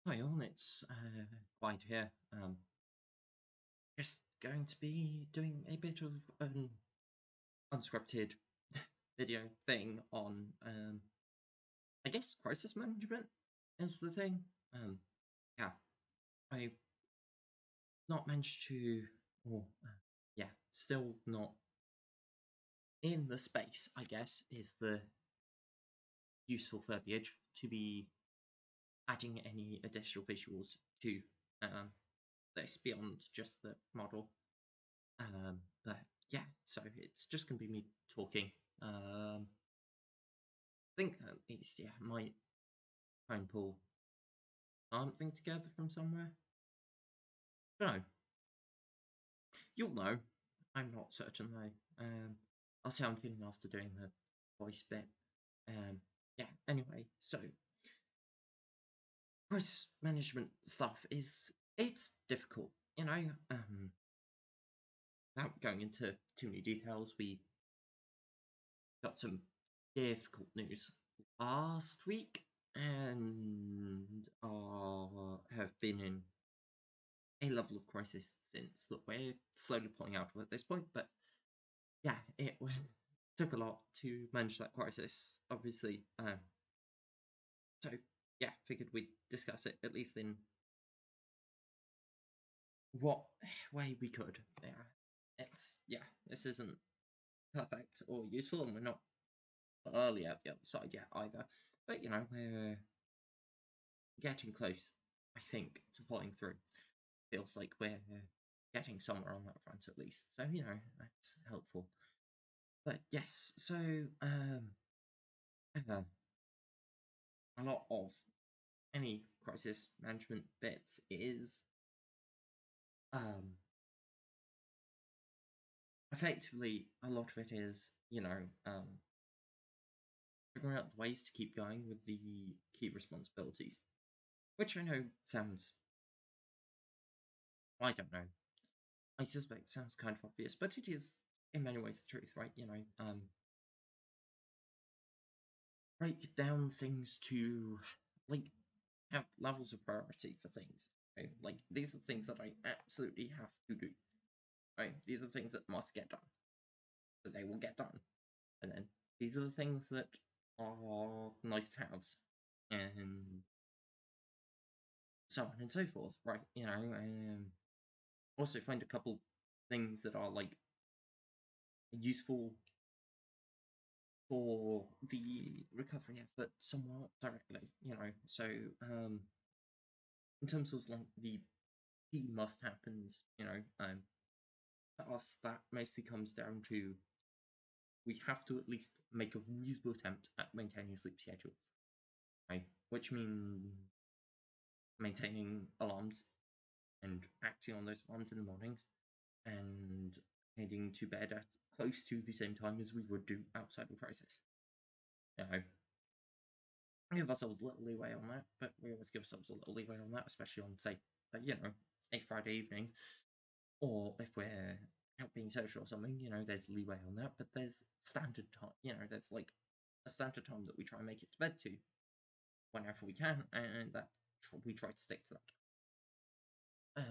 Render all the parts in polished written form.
Hi all, it's Gwaed here. Just going to be doing a bit of an unscripted video thing on, I guess, crisis management is the thing. Yeah, I've not managed to, or yeah, still not in the space, I guess, is the useful verbiage to be adding any additional visuals to this beyond just the model. But yeah, so it's just gonna be me talking. I think at least yeah, might try and pull something together from somewhere. No, you'll know. I'm not certain though. I'll see how I'm feeling after doing the voice bit. Yeah. Anyway, so crisis management stuff it's difficult, you know. Without going into too many details, we got some difficult news last week and have been in a level of crisis since. Look, we're slowly pulling out of it at this point, but yeah, it took a lot to manage that crisis, obviously. So yeah, figured we'd discuss it at least in what way we could. Yeah, this isn't perfect or useful, and we're not early at the other side yet either. But you know, we're getting close, I think, to pulling through. Feels like we're getting somewhere on that front at least. So, you know, that's helpful. But yes, so uh, a lot of any crisis management bits is um, effectively a lot of it is, you know, figuring out the ways to keep going with the key responsibilities, which I know sounds, I don't know, I suspect sounds kind of obvious, but it is in many ways the truth, right? You know, break down things to like have levels of priority for things. Right? Like these are things that I absolutely have to do. Right? These are things that must get done. So they will get done. And then these are the things that are nice to haves. And so on and so forth. Right. You know, also find a couple things that are like useful for the recovery effort somewhat directly, you know. So in terms of like the key must happens, you know, for us that mostly comes down to we have to at least make a reasonable attempt at maintaining a sleep schedule, right? Which means maintaining alarms and acting on those alarms in the mornings and heading to bed at close to the same time as we would do outside of crisis. You know, give ourselves a little leeway on that, but we always give ourselves a little leeway on that, especially on, say, you know, a Friday evening, or if we're out being social or something, you know, there's leeway on that, but there's standard time, you know, there's like a standard time that we try and make it to bed to whenever we can, and that we try to stick to that.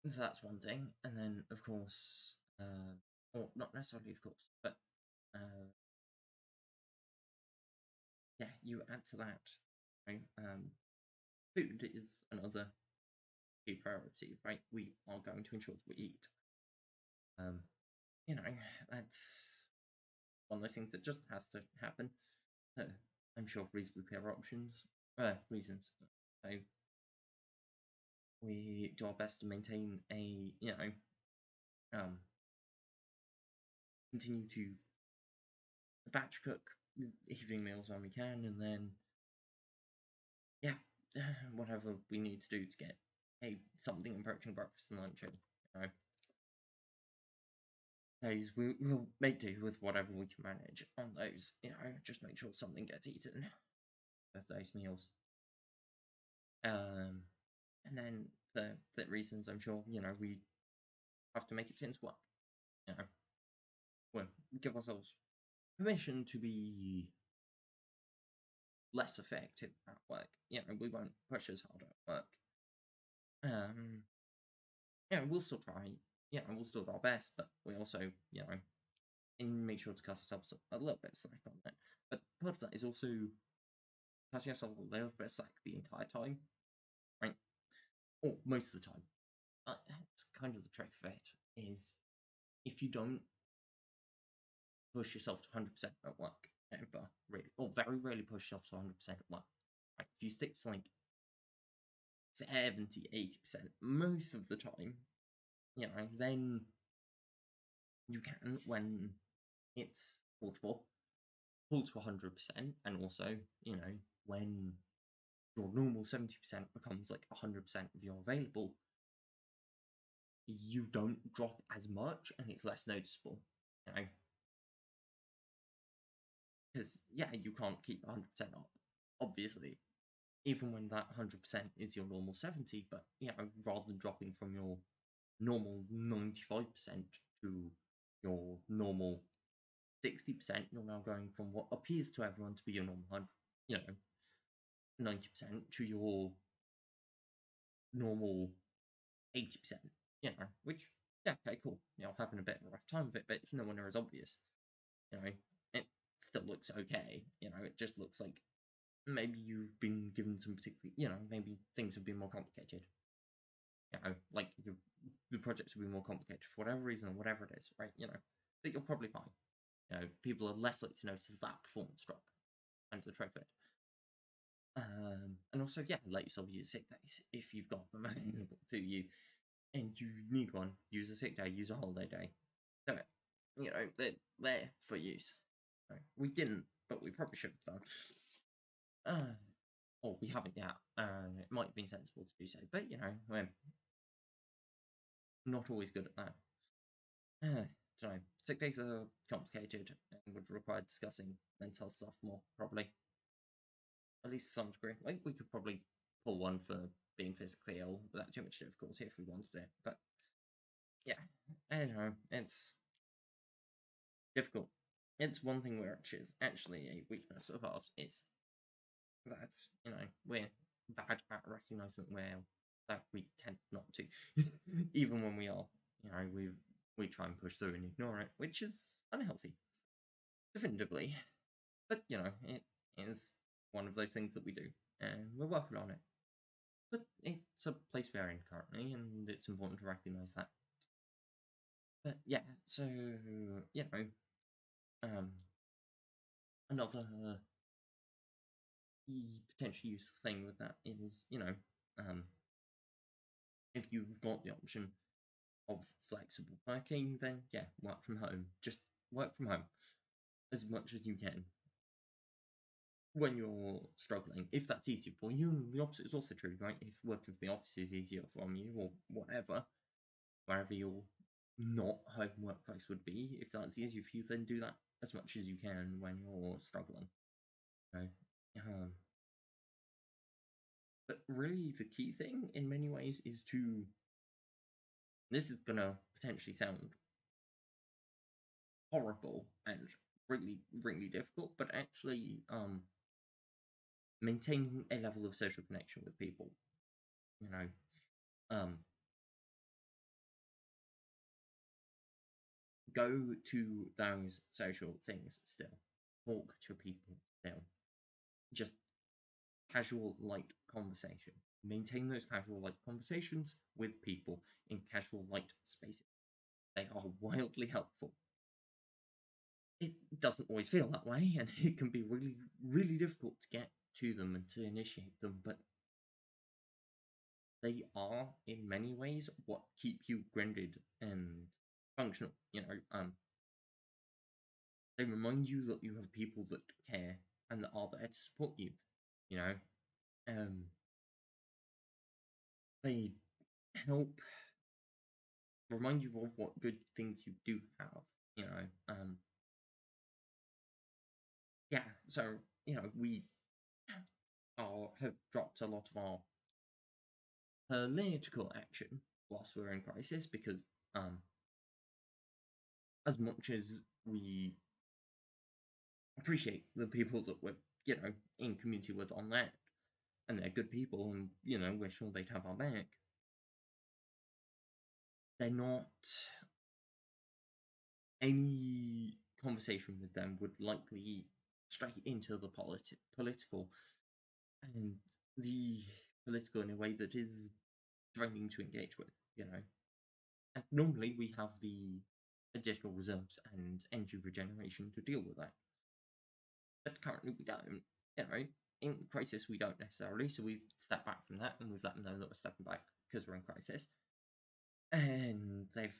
So that's one thing, and then of course, or not necessarily of course, but yeah, you add to that, right? Food is another key priority, right? We are going to ensure that we eat. You know, that's one of those things that just has to happen. I'm sure of reasonably clear reasons. So we do our best to maintain a, you know, continue to batch cook evening meals when we can, and then yeah, whatever we need to do to get something approaching breakfast and lunch. You know, days we'll make do with whatever we can manage on those. You know, just make sure something gets eaten for those meals. And then for the reasons, I'm sure you know we have to make it into work. You know, well, give ourselves permission to be less effective at work. We won't push as hard at work. Um, we'll still try. We'll still do our best, but we also, and make sure to cut ourselves a little bit of slack on it. But part of that is also cutting ourselves a little bit of slack the entire time, right? Or most of the time. It's kind of the trick of it is if you don't push yourself to 100% at work ever, really, or very rarely push yourself to 100% at work. Right? If you stick to like 70, 80% most of the time, then you can, when it's portable, pull to 100%, and also, when your normal 70% becomes like 100% of your available, you don't drop as much and it's less noticeable, because you can't keep 100% up, obviously, even when that 100% is your normal 70, but rather than dropping from your normal 95% to your normal 60%, you're now going from what appears to everyone to be your normal 90% to your normal 80%, which, yeah, okay, cool. Having a bit of a rough time of it, but it's nowhere near as obvious. It still looks okay. It just looks like maybe you've been given some particularly, maybe things have been more complicated. Like the projects have been more complicated for whatever reason or whatever it is, right? But you're probably fine. People are less likely to notice that performance drop and the trick of it. And also, let yourself use sick days if you've got them available to you, and you need one. Use a sick day, use a holiday day. Do it. They're there for use. We didn't, but we probably should have done. Or we haven't yet, and it might have been sensible to do so. But we're not always good at that. So sick days are complicated and would require discussing mental stuff more, probably. At least to some degree. Like, we could probably pull one for being physically ill without too much difficulty if we wanted it. But yeah, I don't know. It's difficult. It's one thing which is actually a weakness of ours is that we're bad at recognizing that we tend not to, even when we are. We try and push through and ignore it, which is unhealthy, definitively. But it is one of those things that we do, and we're working on it. But it's a place we are in currently, and it's important to recognise that. But yeah, so um, another potentially useful thing with that is if you've got the option of flexible working, then work from home. Just work from home as much as you can when you're struggling. If that's easier for you, the opposite is also true, right? If working from the office is easier from you, or whatever, wherever your not home workplace would be, if that's easier for you, then do that as much as you can when you're struggling. But really, the key thing in many ways is to. This is gonna potentially sound horrible and really, really difficult, but actually, maintaining a level of social connection with people. Um, go to those social things still. Talk to people still. Just casual, light conversation. Maintain those casual, light conversations with people in casual, light spaces. They are wildly helpful. It doesn't always feel that way, and it can be really, really difficult to get to them and to initiate them, but they are, in many ways, what keep you grounded and functional. They remind you that you have people that care and that are there to support you. You know, they help remind you of what good things you do have. Yeah. So we have dropped a lot of our political action whilst we're in crisis because as much as we appreciate the people that we're in community with on that, and they're good people, and we're sure they'd have our back. They're not. Any conversation with them would likely straight into the political, and the political in a way that is draining to engage with. And normally we have the additional reserves and energy regeneration to deal with that, but currently we don't. In crisis we don't necessarily, so we've stepped back from that and we've let them know that we're stepping back because we're in crisis, and they've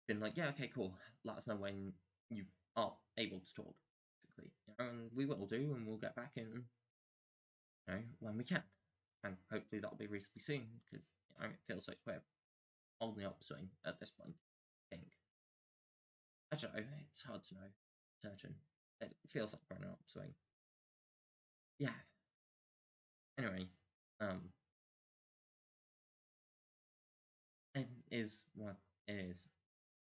been like, yeah, okay, cool, let us know when you are able to talk, basically. And we will do, and we'll get back in, when we can. And hopefully that'll be reasonably soon, because it feels like we're on the upswing at this point, I think. I don't know, it's hard to know certain. It feels like we're on an upswing. Yeah. Anyway, it is what it is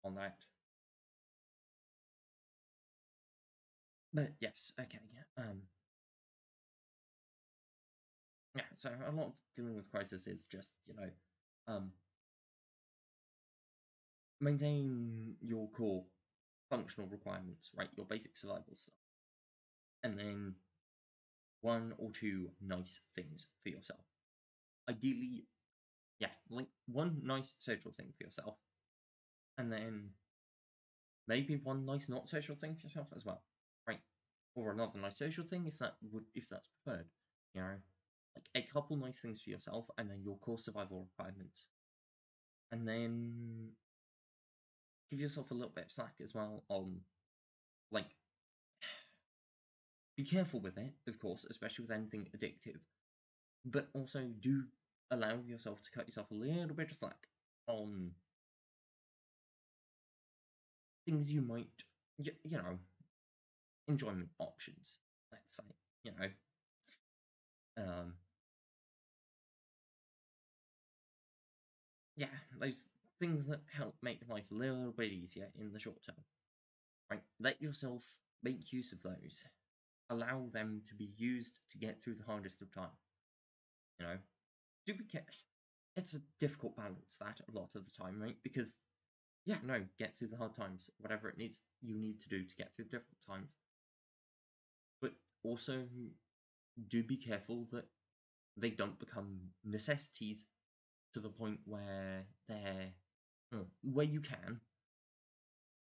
on that. But yes, okay, yeah, so a lot of dealing with crisis is just, maintain your core functional requirements, right? Your basic survival stuff. And then one or two nice things for yourself. Ideally, yeah, like one nice social thing for yourself. And then maybe one nice not social thing for yourself as well. Right. Or another nice social thing if that's preferred. Like a couple nice things for yourself and then your core survival requirements. And then give yourself a little bit of slack as well on, like, be careful with it, of course, especially with anything addictive, but also do allow yourself to cut yourself a little bit of slack on things you might, enjoyment options, let's say, um, yeah, those things that help make life a little bit easier in the short term, right? Let yourself make use of those. Allow them to be used to get through the hardest of time, Do be careful. It's a difficult balance, that, a lot of the time, right? Because, yeah, no, get through the hard times, whatever you need to do to get through difficult times. But also, do be careful that they don't become necessities to the point where where you can,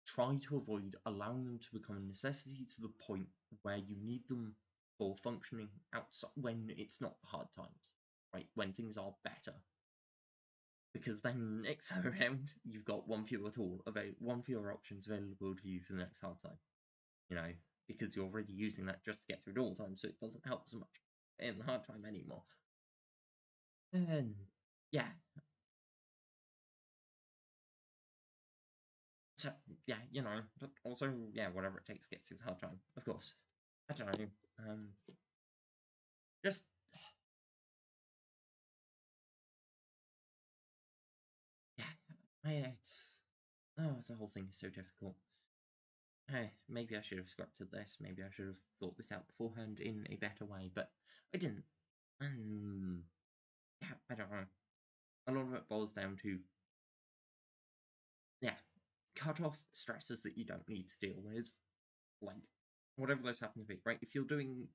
try to avoid allowing them to become a necessity to the point where you need them for functioning outside when it's not the hard times, right? When things are better. Because then next time around, you've got one fewer options available to you for the next hard time, because you're already using that just to get through normal time, so it doesn't help so much in the hard time anymore. And yeah. So yeah, but also, yeah, whatever it takes to get through the hard time, of course. I don't know. Just yeah, the whole thing is so difficult. Maybe I should have scripted this. Maybe I should have thought this out beforehand in a better way, but I didn't. Yeah, I don't know. A lot of it boils down to, yeah, cut off stresses that you don't need to deal with, like whatever those happen to be, right? If you're doing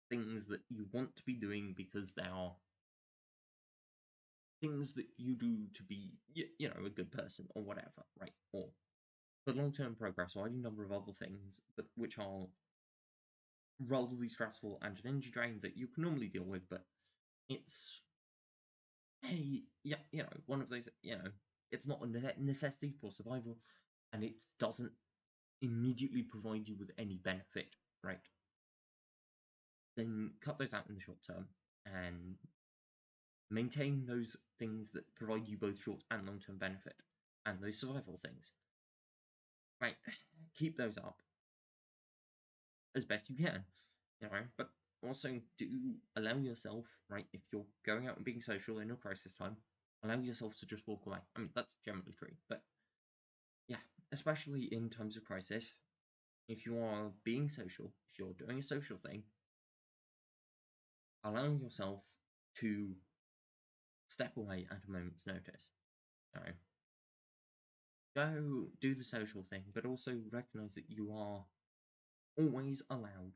things that you want to be doing because they are things that you do to be, a good person or whatever, right? Or for long-term progress or any number of other things, but which are relatively stressful and an energy drain that you can normally deal with, but it's one of those, it's not a necessity for survival, and it doesn't immediately provide you with any benefit, right? Then cut those out in the short term and maintain those things that provide you both short and long term benefit, and those survival things, right? Keep those up as best you can, but also do allow yourself, right? If you're going out and being social in a crisis time, allow yourself to just walk away. I mean, that's generally true, but yeah, especially in times of crisis, if you are being social, if you're doing a social thing, allowing yourself to step away at a moment's notice. You know, go do the social thing, but also recognize that you are always allowed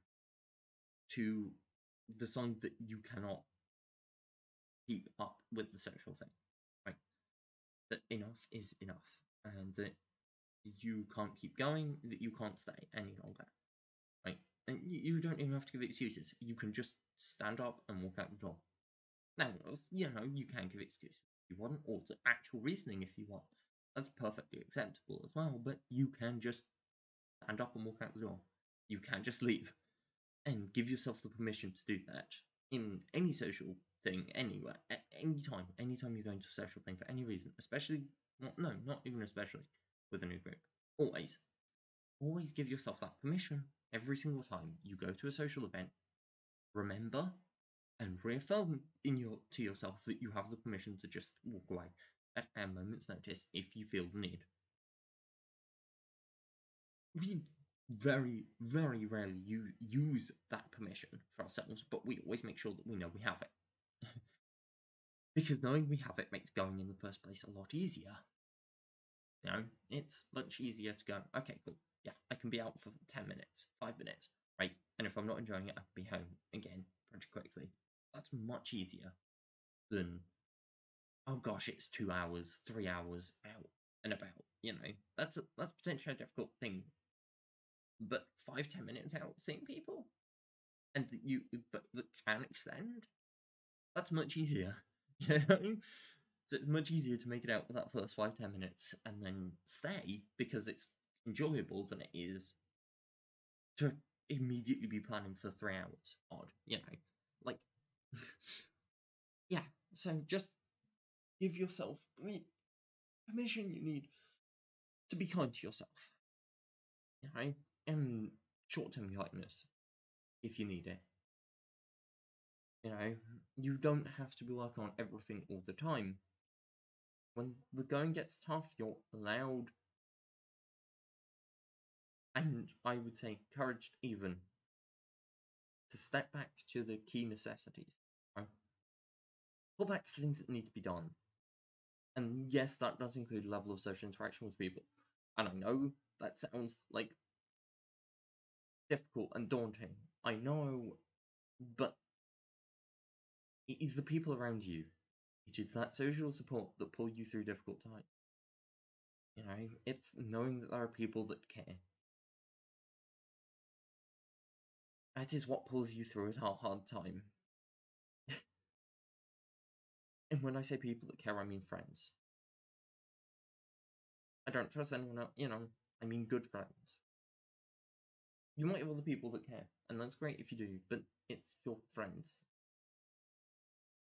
to decide that you cannot keep up with the social thing, right? That enough is enough, and that you can't keep going, that you can't stay any longer, right? And you don't even have to give excuses. You can just stand up and walk out the door. Now, you know, you can give excuses if you want, or the actual reasoning if you want. That's perfectly acceptable as well, but you can just stand up and walk out the door. You can just leave and give yourself the permission to do that in any social thing, anywhere, anytime you're going to a social thing for any reason, especially, no, not even especially with a new group. Always give yourself that permission every single time you go to a social event. Remember and reaffirm to yourself that you have the permission to just walk away at a moment's notice if you feel the need. We very, very rarely use that permission for ourselves, but we always make sure that we know we have it. Because knowing we have it makes going in the first place a lot easier. You know, it's much easier to go, okay, cool, yeah, I can be out for 10 minutes, 5 minutes, right? And if I'm not enjoying it, I can be home again pretty quickly. That's much easier than, oh gosh, it's 2 hours, 3 hours out and about. You know, that's potentially a difficult thing. But 5-10 minutes out seeing people, and but that can extend, that's much easier. You know, so it's much easier to make it out with that first 5-10 minutes and then stay because it's enjoyable than it is to immediately be planning for 3 hours odd. You know, like yeah. So just give yourself the permission you need to be kind to yourself. You know, and short-term kindness if you need it. You know, you don't have to be working on everything all the time. When the going gets tough, you're allowed, and I would say encouraged even, to step back to the key necessities. Right? Pull back to things that need to be done. And yes, that does include a level of social interaction with people. And I know that sounds like difficult and daunting. I know, but it is the people around you. It is that social support that pull you through difficult times. You know, it's knowing that there are people that care. That is what pulls you through at a hard time. And when I say people that care, I mean friends. I don't trust anyone else, you know, I mean good friends. You might have other people that care, and that's great if you do, but it's your friends.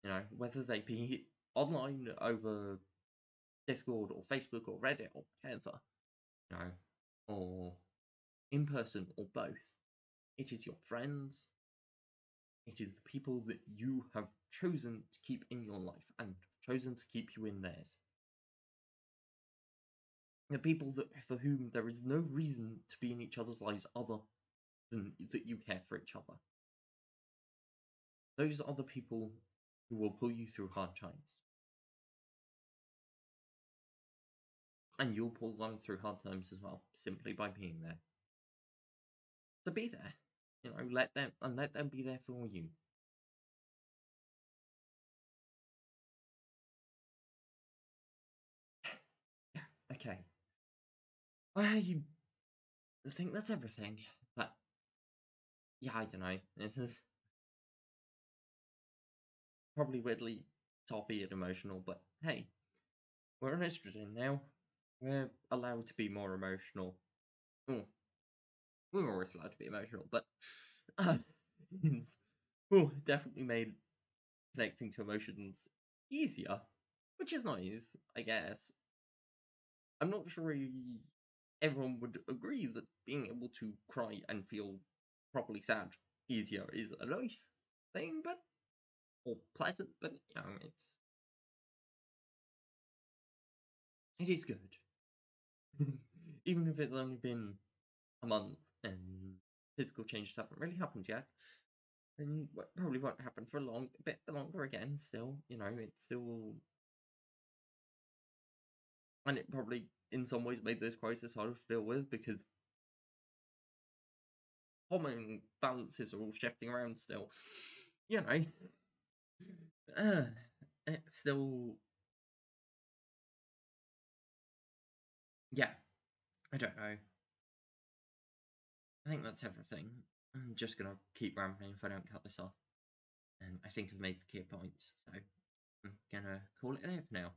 You know, whether they be online over Discord or Facebook or Reddit or whatever, you know, or in person or both. It is your friends. It is the people that you have chosen to keep in your life and chosen to keep you in theirs. The people for whom there is no reason to be in each other's lives other than that you care for each other. Those are the people who will pull you through hard times. And you'll pull them through hard times as well, simply by being there. So be there. You know, let them be there for you. Yeah, okay. I think that's everything. But yeah, I don't know. This is probably weirdly toppy and emotional, but hey, we're on estrogen now. We're allowed to be more emotional. Oh, we're always allowed to be emotional, but it's definitely made connecting to emotions easier, which is nice, I guess. I'm not sure everyone would agree that being able to cry and feel properly sad easier is a nice thing, but or pleasant, but you know, it is good. Even if it's only been a month and physical changes haven't really happened yet. and probably won't happen for a bit longer again. Still, it's still, and it probably in some ways made this crisis harder to deal with because hormone balances are all shifting around still. You know, uh, it's still, yeah. I don't know. I think that's everything. I'm just gonna keep rambling if I don't cut this off. And I think I've made the key points, so I'm gonna call it there for now.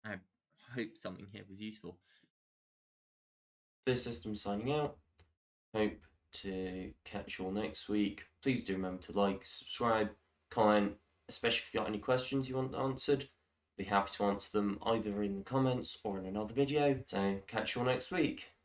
I hope something here was useful. This system signing out. Hope to catch you all next week. Please do remember to like, subscribe, comment, especially if you've got any questions you want answered. Be happy to answer them either in the comments or in another video. So catch you all next week.